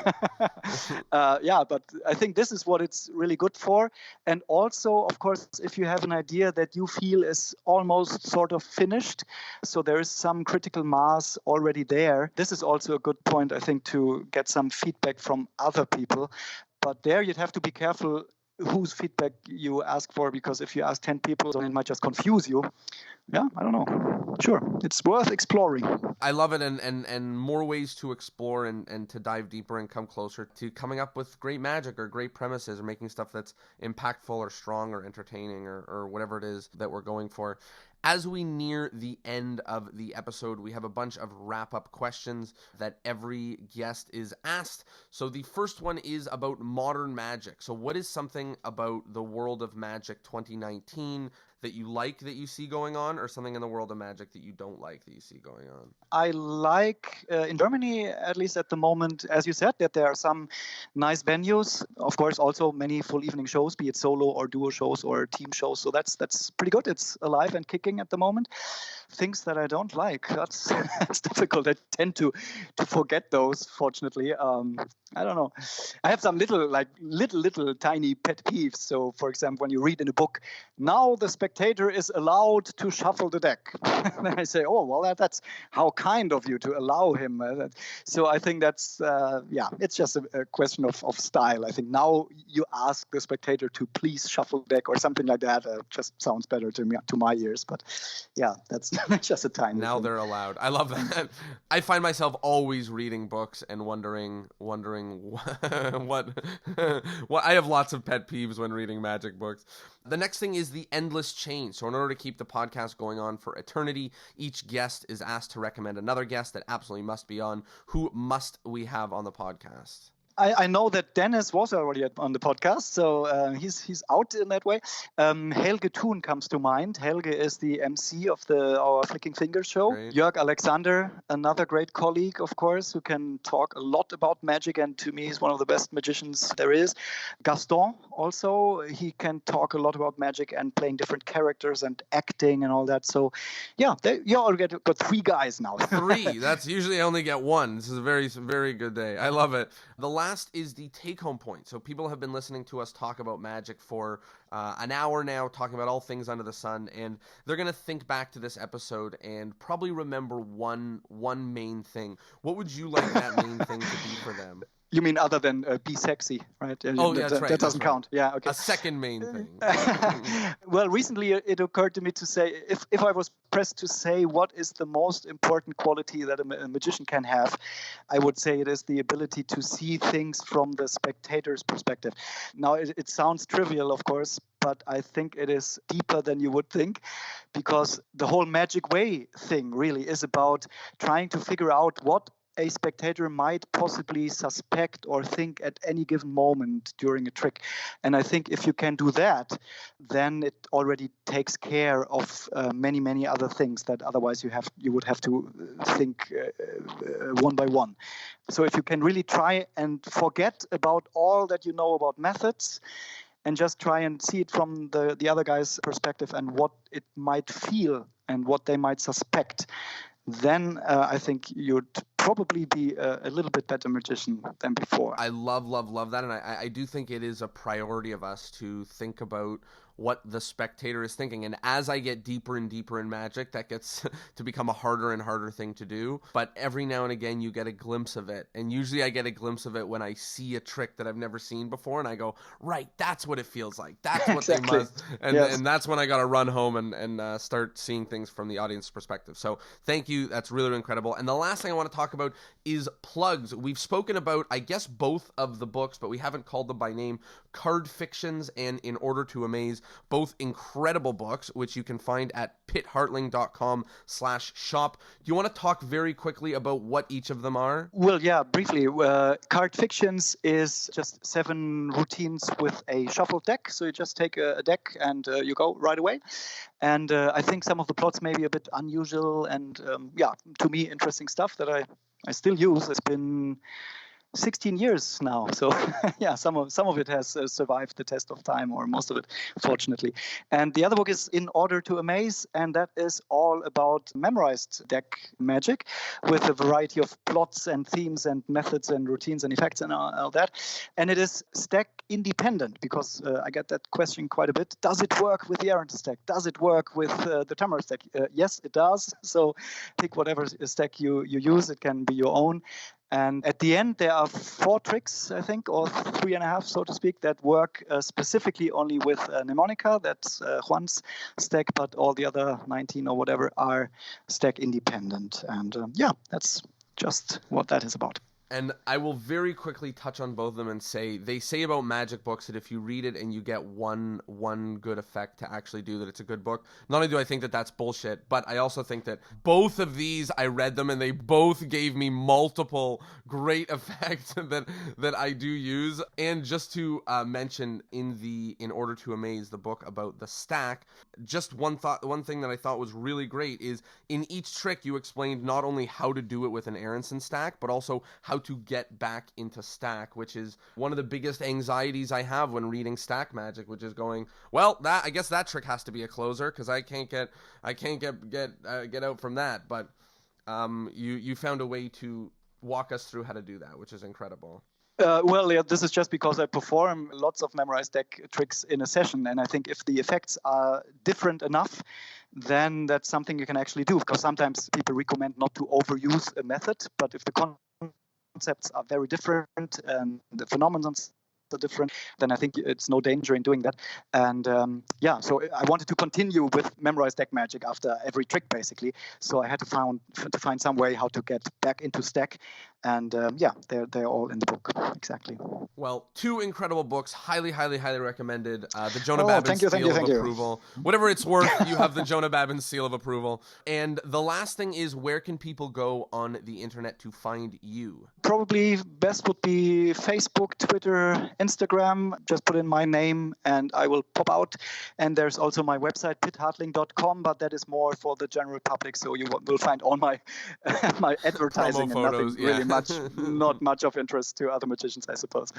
Yeah, but I think this is what it's really good for. And also, of course, if you have an idea that you feel is almost sort of finished, so there is some critical mass already there, this is also a good point, I think, to get some feedback from other people. But there you'd have to be careful whose feedback you ask for, because if you ask 10 people, then it might just confuse you. Yeah, I don't know. Sure, it's worth exploring. I love it, and more ways to explore and to dive deeper and come closer to coming up with great magic or great premises or making stuff that's impactful or strong or entertaining or whatever it is that we're going for. As we near the end of the episode, we have a bunch of wrap-up questions that every guest is asked. So the first one is about modern magic. So what is something about the world of magic 2019 that you like that you see going on, or something in the world of magic that you don't like that you see going on? I like, in Germany, at least at the moment, as you said, that there are some nice venues. Of course, also many full evening shows, be it solo or duo shows or team shows. So that's pretty good. It's alive and kicking at the moment. Things that I don't like, that's difficult. I tend to forget those, fortunately. I don't know. I have some little tiny pet peeves. So, for example, when you read in a book, now the spectator is allowed to shuffle the deck. Then I say, oh, well, that's how kind of you to allow him. So I think that's, it's just a question of style. I think now you ask the spectator to please shuffle the deck or something like that. Just sounds better to me, to my ears. But yeah, that's just a tiny Now thing. they're allowed. I love that. I find myself always reading books and wondering what I have lots of pet peeves when reading Magic books. The next thing is the endless chain. So in order to keep the podcast going on for eternity, each guest is asked to recommend another guest that absolutely must be on. Who must we have on the podcast? I know that Dennis was already on the podcast, so he's out in that way. Helge Thun comes to mind. Helge is the MC of our Flicking Fingers show. Great. Jörg Alexander, another great colleague, of course, who can talk a lot about magic, and to me is one of the best magicians there is. Gaston also, he can talk a lot about magic and playing different characters and acting and all that. So yeah, you already got 3 guys now. 3. That's usually I only get 1. This is a very, very good day. I love it. The last is the take-home point. So people have been listening to us talk about magic for an hour now, talking about all things under the sun, and they're going to think back to this episode and probably remember one main thing. What would you like that main thing to be for them? You mean other than be sexy, right? Oh, yeah, that's right. That doesn't count. Yeah, okay. A second main thing. Well, recently it occurred to me to say, if I was pressed to say what is the most important quality that a magician can have, I would say it is the ability to see things from the spectator's perspective. Now, it sounds trivial, of course, but I think it is deeper than you would think, because the whole magic way thing really is about trying to figure out what a spectator might possibly suspect or think at any given moment during a trick. And I think if you can do that, then it already takes care of many, many other things that otherwise you would have to think one by one. So if you can really try and forget about all that you know about methods and just try and see it from the other guy's perspective and what it might feel and what they might suspect, then I think you'd probably be a little bit better magician than before. I love that, and I do think it is a priority of us to think about what the spectator is thinking. And as I get deeper and deeper in Magic, that gets to become a harder and harder thing to do. But every now and again, you get a glimpse of it. And usually I get a glimpse of it when I see a trick that I've never seen before. And I go, right, that's what it feels like. That's what exactly. they must. And that's when I got to run home and start seeing things from the audience perspective. So thank you. That's really incredible. And the last thing I want to talk about is plugs. We've spoken about, I guess, both of the books, but we haven't called them by name. Card Fictions and In Order to Amaze. Both incredible books, which you can find at pithartling.com/shop. Do you want to talk very quickly about what each of them are? Well, yeah, briefly. Card Fictions is just 7 routines with a shuffled deck. So you just take a deck and you go right away. And I think some of the plots may be a bit unusual and, to me, interesting stuff that I still use. It's been 16 years now, so yeah, some of it has survived the test of time, or most of it, fortunately. And the other book is In Order to Amaze, and that is all about memorized deck magic with a variety of plots and themes and methods and routines and effects and all that. And it is stack independent, because I get that question quite a bit. Does it work with the Errant stack? Does it work with the Tamara stack? Yes, it does. So pick whatever stack you use. It can be your own. And at the end, there are 4 tricks, I think, or 3.5, so to speak, that work specifically only with mnemonica. That's Juan's stack, but all the other 19 or whatever are stack independent. And that's just what that is about. And I will very quickly touch on both of them and say, they say about magic books that if you read it and you get one good effect to actually do that, it's a good book. Not only do I think that that's bullshit, but I also think that both of these, I read them and they both gave me multiple great effects that I do use. And just to mention In Order to Amaze, the book about the stack, just one thing that I thought was really great is in each trick you explained not only how to do it with an Aronson stack, but also how to get back into stack, which is one of the biggest anxieties I have when reading stack magic, which is going, well, I guess that trick has to be a closer because I can't get out from that. But you found a way to walk us through how to do that, which is incredible. Well, yeah, this is just because I perform lots of memorized deck tricks in a session. And I think if the effects are different enough, then that's something you can actually do. Because sometimes people recommend not to overuse a method, but if the concepts are very different and the phenomena are different, then I think it's no danger in doing that. And so I wanted to continue with memorized deck magic after every trick, basically. So I had to find some way how to get back into stack. And they're all in the book. Exactly. Well, 2 incredible books, highly, highly, highly recommended. The Jonah Oh, Babbins thank seal of you. approval. Whatever it's worth, you have the Jonah Babbins seal of approval. And the last thing is, where can people go on the internet to find you? Probably best would be Facebook, Twitter, Instagram. Just put in my name and I will pop out. And there's also my website, pithartling.com, but that is more for the general public. So you will find all my my advertising Promo and photos, nothing really yeah. not much of interest to other magicians, I suppose.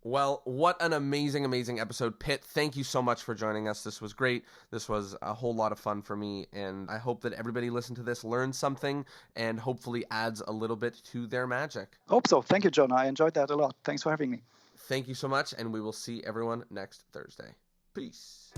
Well, what an amazing, amazing episode. Pit, thank you so much for joining us. This was great. This was a whole lot of fun for me, and I hope that everybody listened to this learned something and hopefully adds a little bit to their magic. Hope so. Thank you, Jonah. I enjoyed that a lot. Thanks for having me. Thank you so much, and we will see everyone next Thursday. Peace.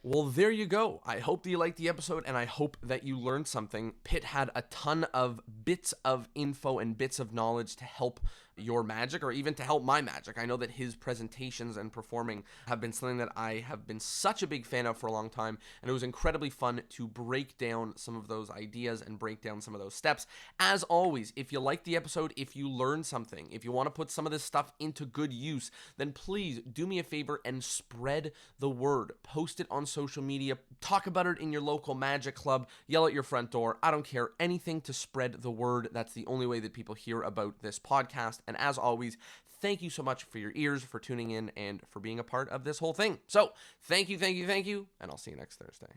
Well, there you go. I hope that you liked the episode, and I hope that you learned something. Pit had a ton of bits of info and bits of knowledge to help your magic, or even to help my magic. I know that his presentations and performing have been something that I have been such a big fan of for a long time, and it was incredibly fun to break down some of those ideas and break down some of those steps. As always, if you liked the episode, if you learned something, if you want to put some of this stuff into good use, then please do me a favor and spread the word. Post it on social media, talk about it in your local magic club, yell at your front door. I don't care, anything to spread the word. That's the only way that people hear about this podcast. And as always, thank you so much for your ears, for tuning in, and for being a part of this whole thing. So thank you, and I'll see you next Thursday.